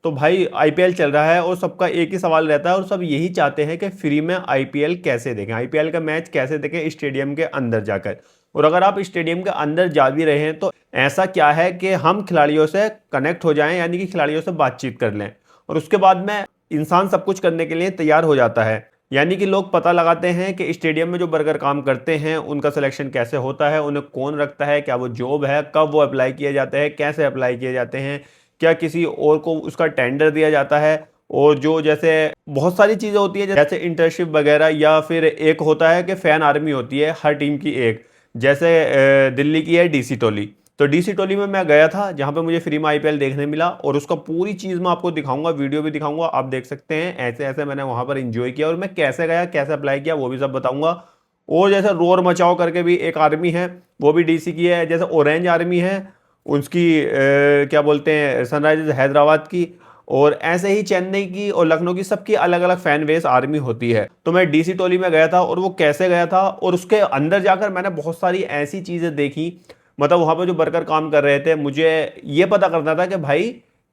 तो भाई आईपीएल चल रहा है और सबका एक ही सवाल रहता है और सब यही चाहते हैं कि फ्री में आईपीएल कैसे देखें, आईपीएल का मैच कैसे देखें स्टेडियम के अंदर जाकर। और अगर आप स्टेडियम के अंदर जा भी रहे हैं तो ऐसा क्या है कि हम खिलाड़ियों से कनेक्ट हो जाएं, यानी कि खिलाड़ियों से बातचीत कर लें और उसके बाद में इंसान सब कुछ करने के लिए तैयार हो जाता है। यानी कि लोग पता लगाते हैं कि स्टेडियम में जो वर्कर काम करते हैं उनका सिलेक्शन कैसे होता है, उन्हें कौन रखता है, क्या वो जॉब है, कब वो अप्लाई किए जाते हैं, कैसे अप्लाई किए जाते हैं, क्या किसी और को उसका टेंडर दिया जाता है। और जो जैसे बहुत सारी चीज़ें होती है जैसे इंटर्नशिप वगैरह, या फिर एक होता है कि फैन आर्मी होती है हर टीम की एक, जैसे दिल्ली की है डीसी टोली। तो डीसी टोली में मैं गया था जहां पे मुझे फ्री में आईपीएल देखने मिला और उसका पूरी चीज़ मैं आपको दिखाऊंगा, वीडियो भी दिखाऊंगा, आप देख सकते हैं। ऐसे ऐसे मैंने वहां पर इंजॉय किया और मैं कैसे गया, कैसे अप्लाई किया, वो भी सब बताऊंगा। और जैसे रोर मचाओ करके भी एक आर्मी है, वो भी डीसी की है। जैसे ऑरेंज आर्मी है उसकी क्या बोलते हैं, सनराइजर्स हैदराबाद की। और ऐसे ही चेन्नई की और लखनऊ की, सबकी अलग अलग फैन बेस आर्मी होती है। तो मैं डीसी टोली में गया था और वो कैसे गया था और उसके अंदर जाकर मैंने बहुत सारी ऐसी चीज़ें देखी। मतलब वहां पर जो वर्कर काम कर रहे थे, मुझे ये पता करना था कि भाई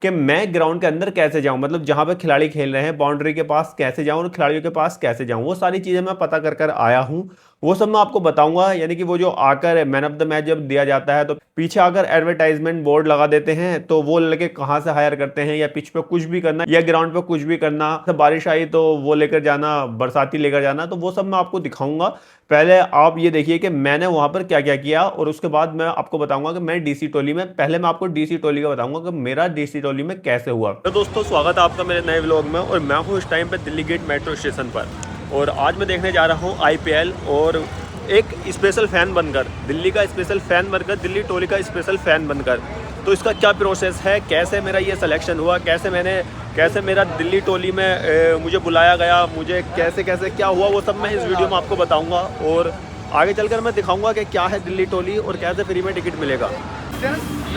कि मैं ग्राउंड के अंदर कैसे जाऊं, मतलब जहां पे खिलाड़ी खेल रहे हैं बाउंड्री के पास कैसे जाऊं और खिलाड़ियों के पास कैसे जाऊं, वो सारी चीज़ें मैं पता कर कर आया हूं। वो सब मैं आपको बताऊंगा। यानी कि वो जो आकर मैन ऑफ द मैच जब दिया जाता है तो पीछे आकर एडवर्टाइजमेंट बोर्ड लगा देते हैं, तो वो लड़के कहाँ से हायर करते हैं, या पिच पे कुछ भी करना या ग्राउंड पे कुछ भी करना, तो बारिश आई तो वो लेकर जाना, बरसाती लेकर जाना, तो वो सब मैं आपको दिखाऊंगा। पहले आप ये देखिए कि मैंने वहां पर क्या क्या किया और उसके बाद मैं आपको बताऊंगा कि मैं डीसी टोली में, पहले मैं आपको डीसी टोली का बताऊंगा कि मेरा डीसी टोली में कैसे हुआ। तो दोस्तों स्वागत है आपका मेरे नए व्लॉग में, और मैं हूँ इस टाइम पे दिल्ली गेट मेट्रो स्टेशन पर। और आज मैं देखने जा रहा हूँ आईपीएल, और एक स्पेशल फ़ैन बनकर, दिल्ली का स्पेशल फ़ैन बनकर, दिल्ली टोली का स्पेशल फ़ैन बनकर। तो इसका क्या प्रोसेस है, कैसे मेरा ये सिलेक्शन हुआ, कैसे मेरा दिल्ली टोली में मुझे बुलाया गया, मुझे कैसे कैसे क्या हुआ, वो सब मैं इस वीडियो में आपको बताऊंगा। और आगे चलकर मैं दिखाऊंगा कि क्या है दिल्ली टोली और कैसे फ्री में टिकट मिलेगा।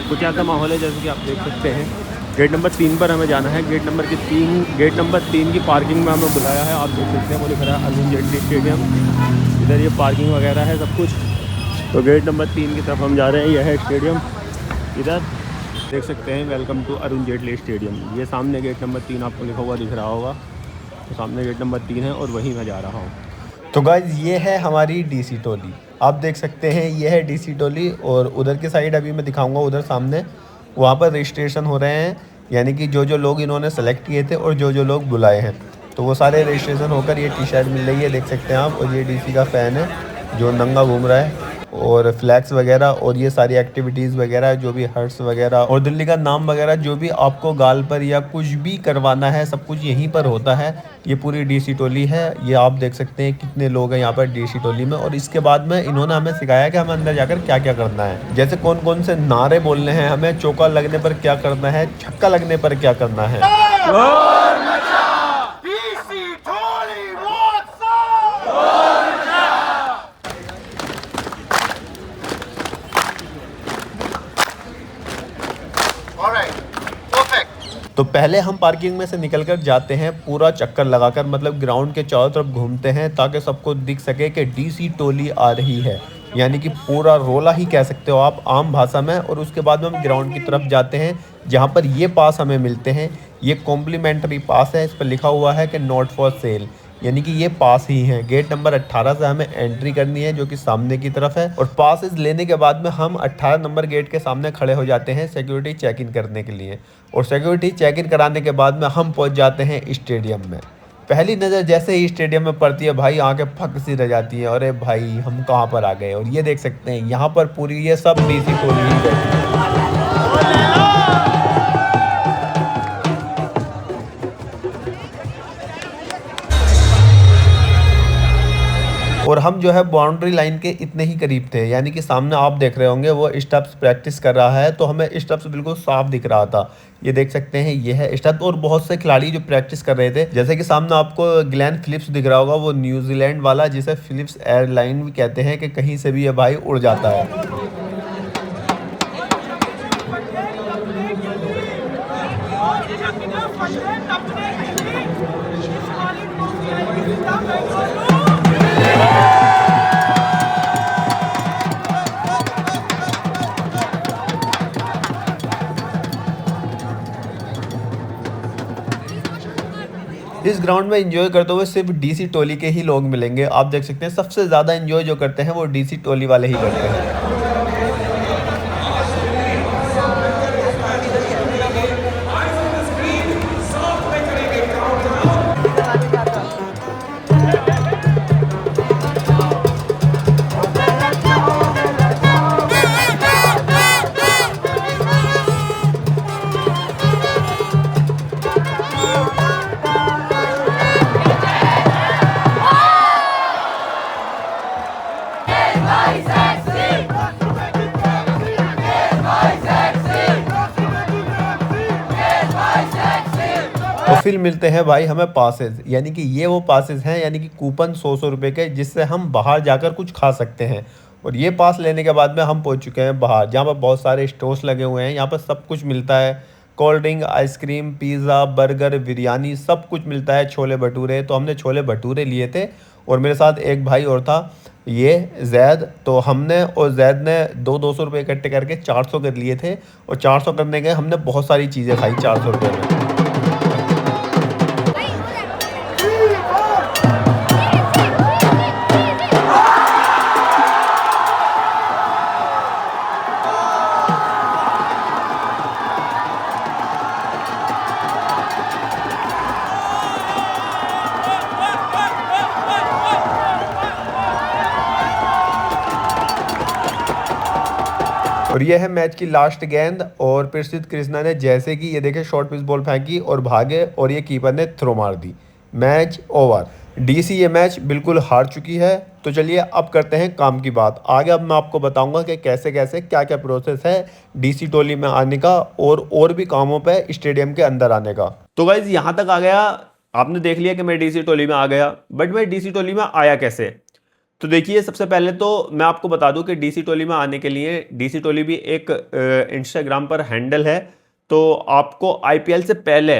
कुछ ऐसा माहौल है जैसे कि आप देख सकते हैं। गेट नंबर 3 पर हमें जाना है। गेट नंबर 3 की पार्किंग में हमें बुलाया है। आप देख सकते हैं वो लिख रहा है अरुण जेटली स्टेडियम। इधर ये पार्किंग वगैरह है सब कुछ। तो गेट नंबर 3 की तरफ हम जा रहे हैं। यह है स्टेडियम। इधर देख सकते हैं welcome to Arun Jaitley stadium. ये सामने गेट नंबर 3 आपको लिखा हुआ दिख रहा होगा। तो सामने गेट नंबर 3 है और वहीं मैं जा रहा हूँ। तो गाइज ये है हमारी डीसी टोली, आप देख सकते हैं ये है डीसी टोली। और उधर की साइड अभी मैं दिखाऊंगा, उधर सामने वहाँ पर रजिस्ट्रेशन हो रहे हैं, यानी कि जो जो लोग इन्होंने सेलेक्ट किए थे और जो जो लोग बुलाए हैं, तो वो सारे रजिस्ट्रेशन होकर ये टी शर्ट मिल रही है, देख सकते हैं आप। और ये डीसी का फ़ैन है जो नंगा घूम रहा है, और फ्लैक्स वगैरह और ये सारी एक्टिविटीज़ वगैरह, जो भी हर्ट्स वगैरह और दिल्ली का नाम वगैरह, जो भी आपको गाल पर या कुछ भी करवाना है, सब कुछ यहीं पर होता है। ये पूरी डीसी टोली है। ये आप देख सकते हैं कितने लोग हैं यहाँ पर डीसी टोली में। और इसके बाद में इन्होंने हमें सिखाया कि हमें अंदर जाकर क्या क्या करना है, जैसे कौन कौन से नारे बोलने हैं हमें, चौका लगने पर क्या करना है, छक्का लगने पर क्या करना है। तो पहले हम पार्किंग में से निकलकर जाते हैं पूरा चक्कर लगाकर, मतलब ग्राउंड के चारों तरफ घूमते हैं ताकि सबको दिख सके कि डीसी टोली आ रही है, यानी कि पूरा रोला ही कह सकते हो आप आम भाषा में। और उसके बाद में हम ग्राउंड की तरफ जाते हैं जहां पर ये पास हमें मिलते हैं। ये कॉम्प्लीमेंट्री पास है, इस पर लिखा हुआ है कि नॉट फॉर सेल, यानी कि ये पास ही है। गेट नंबर 18 से हमें एंट्री करनी है, जो कि सामने की तरफ है। और पास लेने के बाद में हम 18 नंबर गेट के सामने खड़े हो जाते हैं सिक्योरिटी चेक इन करने के लिए। और सिक्योरिटी चेक इन कराने के बाद में हम पहुंच जाते हैं स्टेडियम में। पहली नज़र जैसे ही स्टेडियम में पड़ती है भाई, आंखें फक सी रह जाती है, अरे भाई हम कहाँ पर आ गए। और ये देख सकते हैं यहाँ पर पूरी ये सब डीसी टोली ही बैठी है। और हम जो है बाउंड्री लाइन के इतने ही करीब थे, यानी कि सामने आप देख रहे होंगे वो स्टेप्स प्रैक्टिस कर रहा है, तो हमें स्टेप्स बिल्कुल साफ दिख रहा था। ये देख सकते हैं ये है स्टेप। और बहुत से खिलाड़ी जो प्रैक्टिस कर रहे थे, जैसे कि सामने आपको ग्लेन फिलिप्स दिख रहा होगा, वो न्यूजीलैंड वाला जिसे फिलिप्स एयरलाइन भी कहते हैं, कि कहीं से भी ये भाई उड़ जाता है। इस ग्राउंड में एंजॉय करते हुए सिर्फ डीसी टोली के ही लोग मिलेंगे। आप देख सकते हैं सबसे ज़्यादा एंजॉय जो करते हैं वो डीसी टोली वाले ही करते हैं। तो फिर मिलते हैं भाई हमें पासेस, यानी कि ये वो पासेस हैं, यानी कि कूपन 100 रुपये के, जिससे हम बाहर जाकर कुछ खा सकते हैं। और ये पास लेने के बाद में हम पहुंच चुके हैं बाहर, जहाँ पर बहुत सारे स्टोर्स लगे हुए हैं। यहाँ पर सब कुछ मिलता है, cold drink, ice cream, pizza, burger, biryani, सब कुछ मिलता है, छोले भटूरे। तो हमने छोले भटूरे लिए थे और मेरे साथ एक भाई और था, ये जैद। तो हमने और जैद ने 200 रुपये इकट्ठे करके 400 कर लिए थे, और 400 करने के हमने बहुत सारी चीज़ें खाई 400 रुपये में। और ये है मैच की लास्ट गेंद, और प्रसिद्ध कृष्णा ने जैसे कि ये देखे शॉर्ट पिच बॉल फेंकी और भागे, और ये कीपर ने थ्रो मार दी। Match over. डीसी ये मैच बिल्कुल हार चुकी है। तो चलिए अब करते हैं काम की बात। आगे अब मैं आपको बताऊंगा कि कैसे कैसे क्या क्या प्रोसेस है डीसी टोली में आने का, और भी कामों पे स्टेडियम के अंदर आने का। तो गाइज यहाँ तक आ गया, आपने देख लिया कि मैं डीसी टोली में आ गया, बट मैं डीसी टोली में आया कैसे। तो देखिए, सबसे पहले तो मैं आपको बता दूं कि डीसी टोली में आने के लिए, डीसी टोली भी एक इंस्टाग्राम पर हैंडल है। तो आपको आईपीएल से पहले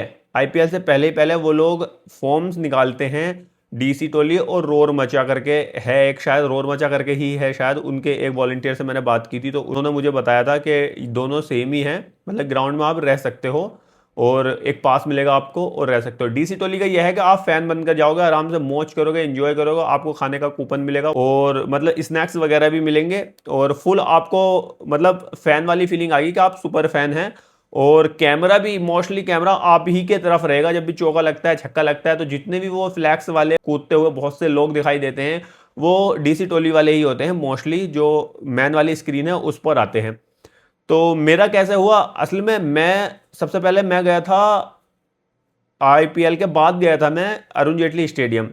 ही पहले वो लोग फॉर्म्स निकालते हैं, डीसी टोली और रोर मचा करके है एक, शायद रोर मचा करके ही है शायद। उनके एक वॉलंटियर से मैंने बात की थी, तो उन्होंने मुझे बताया था कि दोनों सेम ही हैं, मतलब ग्राउंड में आप रह सकते हो और एक पास मिलेगा आपको और रह सकते हो। डीसी टोली का यह है कि आप फैन बनकर जाओगे, आराम से मौज करोगे, एंजॉय करोगे, आपको खाने का कूपन मिलेगा और मतलब स्नैक्स वगैरह भी मिलेंगे, और फुल आपको मतलब फैन वाली फीलिंग आएगी कि आप सुपर फैन हैं। और कैमरा भी, मोस्टली कैमरा आप ही के तरफ रहेगा जब भी चौका लगता है, छक्का लगता है। तो जितने भी वो फ्लैक्स वाले कूदते हुए बहुत से लोग दिखाई देते हैं, वो डीसी टोली वाले ही होते हैं मोस्टली, जो मैन वाली स्क्रीन है उस पर आते हैं। तो मेरा कैसे हुआ, असल में मैं सबसे पहले मैं गया था, आईपीएल के बाद गया था मैं अरुण जेटली स्टेडियम।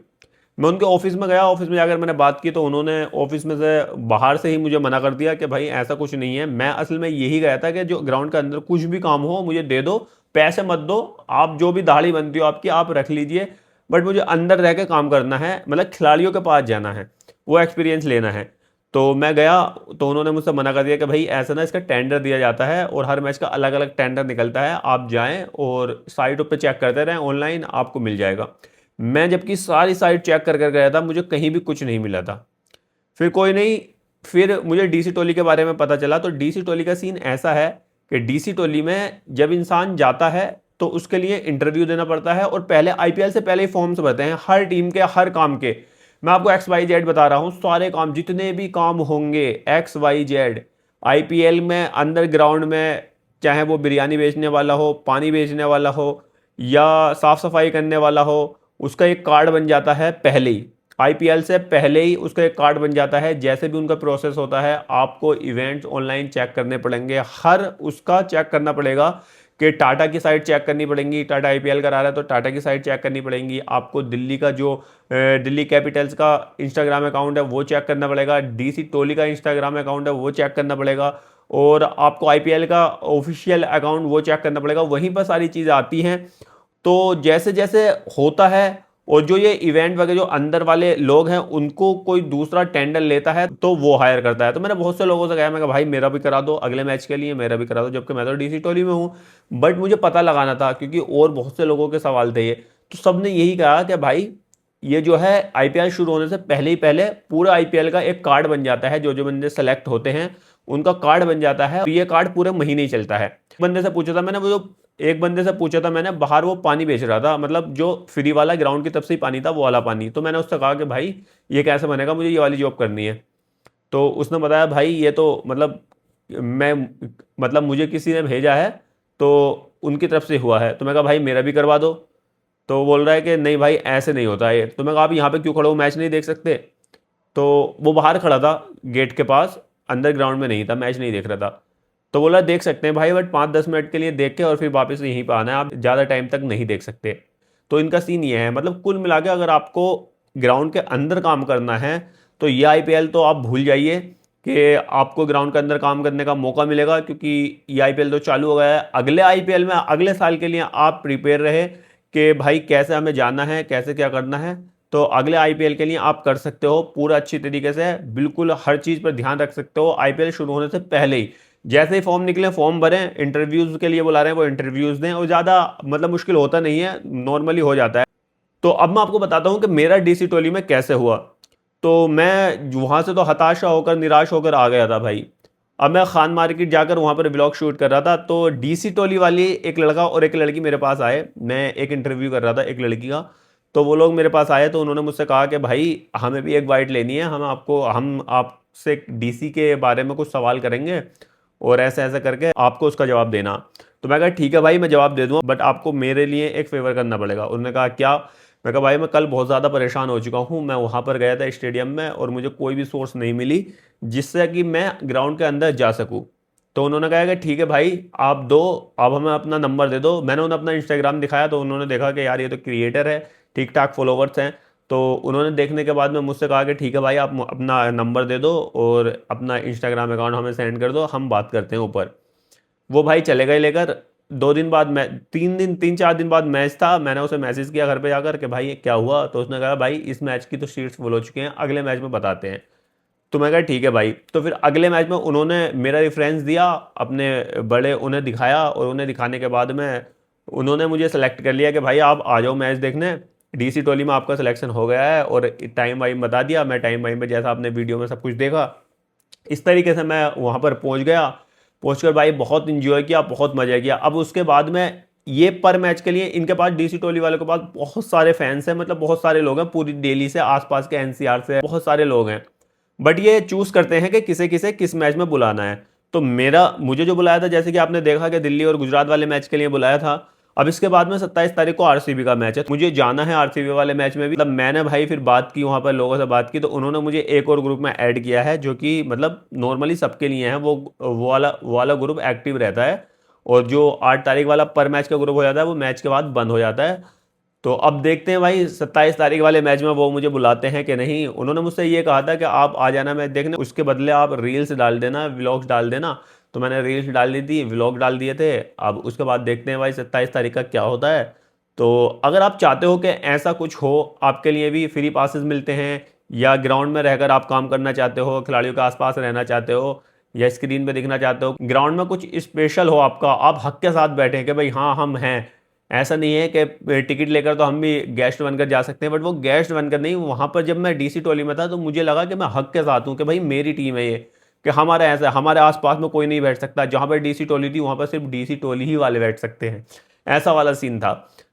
मैं उनके ऑफिस में गया, ऑफिस में जाकर मैंने बात की, तो उन्होंने ऑफिस में से बाहर से ही मुझे मना कर दिया कि भाई ऐसा कुछ नहीं है। मैं असल में यही गया था कि जो ग्राउंड के अंदर कुछ भी काम हो मुझे दे दो, पैसे मत दो, आप जो भी दाढ़ी बनती हो आपकी आप रख लीजिए, बट मुझे अंदर रह के काम करना है, मतलब खिलाड़ियों के पास जाना है, वो एक्सपीरियंस लेना है। तो मैं गया, तो उन्होंने मुझसे मना कर दिया कि भाई ऐसा ना, इसका टेंडर दिया जाता है और हर मैच का अलग अलग टेंडर निकलता है, आप जाएं और साइटों पे चेक करते रहें, ऑनलाइन आपको मिल जाएगा। मैं जबकि सारी साइट चेक कर कर गया था, मुझे कहीं भी कुछ नहीं मिला था। फिर कोई नहीं, फिर मुझे डीसी टोली के बारे में पता चला। तो डीसी टोली का सीन ऐसा है कि डीसी टोली में जब इंसान जाता है तो उसके लिए इंटरव्यू देना पड़ता है, और पहले आईपीएल से पहले ही फॉर्म्स भरते हैं हर टीम के हर काम के। मैं आपको XYZ बता रहा हूँ, सारे काम जितने भी काम होंगे XYZ आईपीएल में अंदर ग्राउंड में, चाहे वो बिरयानी बेचने वाला हो, पानी बेचने वाला हो, या साफ सफाई करने वाला हो, उसका एक कार्ड बन जाता है पहले ही, आईपीएल से पहले ही उसका एक कार्ड बन जाता है। जैसे भी उनका प्रोसेस होता है, आपको इवेंट्स ऑनलाइन चेक करने पड़ेंगे, हर उसका चेक करना पड़ेगा कि टाटा की साइट चेक करनी पड़ेंगी, टाटा आईपीएल करा रहा है तो टाटा की साइट चेक करनी पड़ेंगी, आपको दिल्ली का जो दिल्ली कैपिटल्स का इंस्टाग्राम अकाउंट है वो चेक करना पड़ेगा, डीसी टोली का इंस्टाग्राम अकाउंट है वो चेक करना पड़ेगा, और आपको आईपीएल का ऑफिशियल अकाउंट वो चेक करना पड़ेगा। वहीं पर सारी चीज़ें आती हैं। तो जैसे जैसे होता है, और जो ये इवेंट वगैरह जो अंदर वाले लोग हैं उनको कोई दूसरा टेंडर लेता है तो वो हायर करता है। तो मैंने बहुत से लोगों से कहा, मैं कहा भाई मेरा भी करा दो, अगले मैच के लिए मेरा भी करा दो, जबकि मैं तो डीसी टोली में हूँ। बट मुझे पता लगाना था, क्योंकि और बहुत से लोगों के सवाल थे ये, तो सबने यही कहा कि भाई ये जो है आईपीएल शुरू होने से पहले ही पहले पूरा आईपीएल का एक कार्ड बन जाता है, जो जो बंदे सेलेक्ट होते हैं उनका कार्ड बन जाता है, तो ये कार्ड पूरे महीने ही चलता है। बंदे से पूछा था मैंने, वो जो एक बंदे से पूछा था मैंने, बाहर वो पानी बेच रहा था, मतलब जो फ्री वाला ग्राउंड की तरफ से ही पानी था, वो वाला पानी। तो मैंने उससे कहा कि भाई ये कैसे बनेगा, मुझे ये वाली जॉब करनी है। तो उसने बताया भाई ये तो मतलब मैं मतलब मुझे किसी ने भेजा है, तो उनकी तरफ से हुआ है। तो मैं कहा भाई मेरा भी करवा दो। तो वो बोल रहा है कि नहीं भाई ऐसे नहीं होता है। तो मैं कहा आप यहाँ पे क्यों खड़े हो, मैच नहीं देख सकते? तो वो बाहर खड़ा था गेट के पास, अंदर ग्राउंड में नहीं था, मैच नहीं देख रहा था। तो बोला देख सकते हैं भाई, बट 5-10 मिनट के लिए देख के और फिर वापस यहीं पर आना है, आप ज़्यादा टाइम तक नहीं देख सकते। तो इनका सीन ये है, मतलब कुल मिला के अगर आपको ग्राउंड के अंदर काम करना है तो ये आईपीएल तो आप भूल जाइए कि आपको ग्राउंड के अंदर काम करने का मौका मिलेगा, क्योंकि ये आईपीएल तो चालू हो गया है। अगले आईपीएल में अगले साल के लिए आप प्रिपेयर रहे कि भाई कैसे हमें जाना है, कैसे क्या करना है। तो अगले आईपीएल के लिए आप कर सकते हो पूरा अच्छी तरीके से, बिल्कुल हर चीज़ पर ध्यान रख सकते हो आईपीएल शुरू होने से पहले ही। जैसे ही फॉर्म निकले फॉर्म भरें, इंटरव्यूज़ के लिए बुला रहे हैं वो इंटरव्यूज़ दें, और ज़्यादा मतलब मुश्किल होता नहीं है, नॉर्मली हो जाता है। तो अब मैं आपको बताता हूँ कि मेरा डीसी टोली में कैसे हुआ। तो मैं वहाँ से तो हताशा होकर निराश होकर आ गया था भाई। अब मैं खान मार्केट जाकर वहाँ पर व्लॉग शूट कर रहा था, तो डीसी टोली वाली एक लड़का और एक लड़की मेरे पास आए। मैं एक इंटरव्यू कर रहा था एक लड़की का। तो वो लोग मेरे पास आए, तो उन्होंने मुझसे कहा कि भाई हमें भी एक बाइट लेनी है, हम आपसे डीसी के बारे में कुछ सवाल करेंगे और ऐसे ऐसे करके आपको उसका जवाब देना। तो मैं कहा ठीक है भाई मैं जवाब दे दूँगा, बट आपको मेरे लिए एक फेवर करना पड़ेगा। उन्होंने कहा क्या? मैं कहा भाई मैं कल बहुत ज़्यादा परेशान हो चुका हूँ, मैं वहाँ पर गया था स्टेडियम में और मुझे कोई भी सोर्स नहीं मिली जिससे कि मैं ग्राउंड के अंदर जा सकूँ। तो उन्होंने कहा कि ठीक है भाई आप दो, आप हमें अपना नंबर दे दो। मैंने उन्हें अपना इंस्टाग्राम दिखाया, तो उन्होंने देखा कि यार ये तो क्रिएटर है, ठीक ठाक फॉलोवर्स हैं। तो उन्होंने देखने के बाद में मुझसे कहा कि ठीक है भाई आप अपना नंबर दे दो और अपना इंस्टाग्राम अकाउंट हमें सेंड कर दो, हम बात करते हैं ऊपर। वो भाई चले गए लेकर। 2 दिन बाद, मैं 3-4 दिन बाद मैच था। मैंने उसे मैसेज किया घर पे जाकर कि भाई ये क्या हुआ? तो उसने कहा भाई इस मैच की तो सीट्स फुल हो चुके हैं, अगले मैच में बताते हैं। तो मैं कहा ठीक है भाई। तो फिर अगले मैच में उन्होंने मेरा रेफरेंस दिया, अपने बड़े उन्हें दिखाया, और उन्हें दिखाने के बाद में उन्होंने मुझे सेलेक्ट कर लिया कि भाई आप आ जाओ मैच देखने, डीसी टोली में आपका सिलेक्शन हो गया है। और टाइम वाइम बता दिया, मैं टाइम वाइम में जैसा आपने वीडियो में सब कुछ देखा इस तरीके से मैं वहाँ पर पहुँच गया। पहुँच कर भाई बहुत इंजॉय किया, बहुत मज़ा किया। अब उसके बाद में ये पर मैच के लिए इनके पास डीसी टोली वालों के पास बहुत सारे फैंस हैं, मतलब बहुत सारे लोग हैं, पूरी दिल्ली से आसपास के एनसीआर से बहुत सारे लोग हैं। बट ये चूज करते हैं कि किसे किसे किस मैच में बुलाना है। तो मुझे जो बुलाया था, जैसे कि आपने देखा कि दिल्ली और गुजरात वाले मैच के लिए बुलाया था। अब इसके बाद में 27 तारीख को आरसीबी का मैच है, मुझे जाना है आरसीबी वाले मैच में भी। मतलब मैंने भाई फिर बात की वहाँ पर लोगों से बात की, तो उन्होंने मुझे एक और ग्रुप में ऐड किया है, जो कि मतलब नॉर्मली सबके लिए है। वो वाला ग्रुप एक्टिव रहता है, और जो 8 तारीख वाला पर मैच का ग्रुप हो जाता है वो मैच के बाद बंद हो जाता है। तो अब देखते हैं भाई 27 तारीख वाले मैच में वो मुझे बुलाते हैं कि नहीं। उन्होंने मुझसे ये कहा था कि आप आ जाना मैच देखने, उसके बदले आप रील्स डाल देना, व्लॉग्स डाल देना। तो मैंने रील्स डाल दी थी, व्लॉग डाल दिए थे। अब उसके बाद देखते हैं भाई 27 तारीख का क्या होता है। तो अगर आप चाहते हो कि ऐसा कुछ हो, आपके लिए भी फ्री पासेस मिलते हैं, या ग्राउंड में रहकर आप काम करना चाहते हो, खिलाड़ियों के आसपास रहना चाहते हो, या स्क्रीन पे दिखना चाहते हो, ग्राउंड में कुछ स्पेशल हो आपका, आप हक के साथ बैठे कि भाई हाँ हम हैं। ऐसा नहीं है कि टिकट लेकर तो हम भी गेस्ट बनकर जा सकते हैं, बट वो गेस्ट बनकर नहीं। वहाँ पर जब मैं डीसी टोली में था तो मुझे लगा कि मैं हक के साथ हूँ कि भाई मेरी टीम है ये, कि हमारा ऐसा है, हमारे आसपास में कोई नहीं बैठ सकता। जहाँ पर डीसी टोली थी वहाँ पर सिर्फ डीसी टोली ही वाले बैठ सकते हैं, ऐसा वाला सीन था।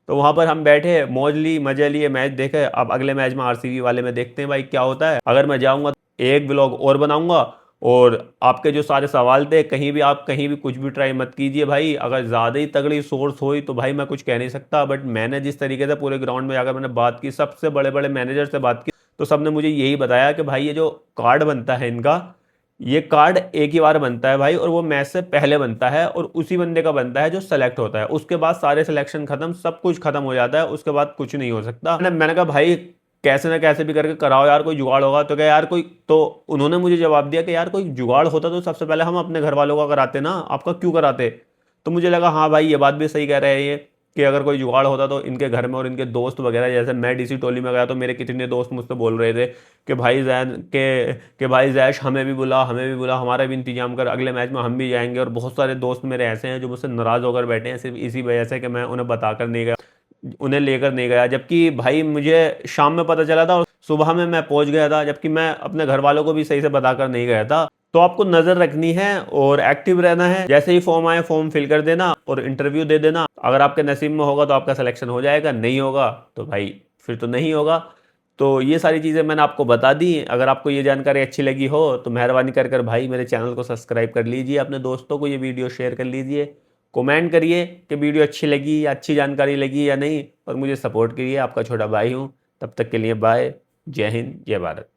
तो वहाँ पर हम बैठे, मौज ली, मजे लिए, मैच देखे। अब अगले मैच में आरसीबी वाले में देखते हैं भाई क्या होता है। अगर मैं जाऊँगा तो एक ब्लॉग और बनाऊंगा। और आपके जो सारे सवाल थे, कहीं भी आप कहीं भी कुछ भी ट्राई मत कीजिए भाई। अगर ज़्यादा ही तगड़ी सोर्स हुई तो भाई मैं कुछ कह नहीं सकता, बट मैंने जिस तरीके से पूरे ग्राउंड में जाकर मैंने बात की, सबसे बड़े बड़े मैनेजर से बात की, तो सबने मुझे यही बताया कि भाई ये जो कार्ड बनता है इनका, ये कार्ड एक ही बार बनता है भाई, और वो मैच से पहले बनता है, और उसी बंदे का बनता है जो सेलेक्ट होता है। उसके बाद सारे सिलेक्शन खत्म, सब कुछ खत्म हो जाता है, उसके बाद कुछ नहीं हो सकता। मैंने कहा भाई कैसे ना कैसे भी करके कराओ यार, कोई जुगाड़ होगा। तो क्या यार कोई, तो उन्होंने मुझे जवाब दिया कि यार कोई जुगाड़ होता तो सबसे पहले हम अपने घर वालों का कराते ना, आपका क्यों कराते? तो मुझे लगा हाँ भाई ये बात भी सही कह रहे हैं ये, कि अगर कोई जुगाड़ होता तो इनके घर में और इनके दोस्त वगैरह, जैसे मैं डीसी टोली में गया तो मेरे कितने दोस्त मुझसे बोल रहे थे कि भाई जैन के भाई जैश हमें भी बुला, हमें भी बुला, हमारा भी इंतजाम कर, अगले मैच में हम भी जाएंगे। और बहुत सारे दोस्त मेरे ऐसे हैं जो मुझसे नाराज़ होकर बैठे हैं सिर्फ इसी वजह से कि मैं उन्हें बताकर नहीं गया, उन्हें लेकर नहीं गया। जबकि भाई मुझे शाम में पता चला था और सुबह में मैं पहुंच गया था, जबकि मैं अपने घर वालों को भी सही से बताकर नहीं गया था। तो आपको नज़र रखनी है और एक्टिव रहना है। जैसे ही फॉर्म आए फॉर्म फिल कर देना और इंटरव्यू दे देना। अगर आपके नसीब में होगा तो आपका सिलेक्शन हो जाएगा, नहीं होगा तो भाई फिर तो नहीं होगा। तो ये सारी चीज़ें मैंने आपको बता दी। अगर आपको ये जानकारी अच्छी लगी हो तो मेहरबानी कर भाई मेरे चैनल को सब्सक्राइब कर लीजिए, अपने दोस्तों को ये वीडियो शेयर कर लीजिए, कमेंट करिए कि वीडियो अच्छी लगी या अच्छी जानकारी लगी या नहीं, और मुझे सपोर्ट करिए। आपका छोटा भाई हूँ। तब तक के लिए बाय। जय हिंद, जय भारत।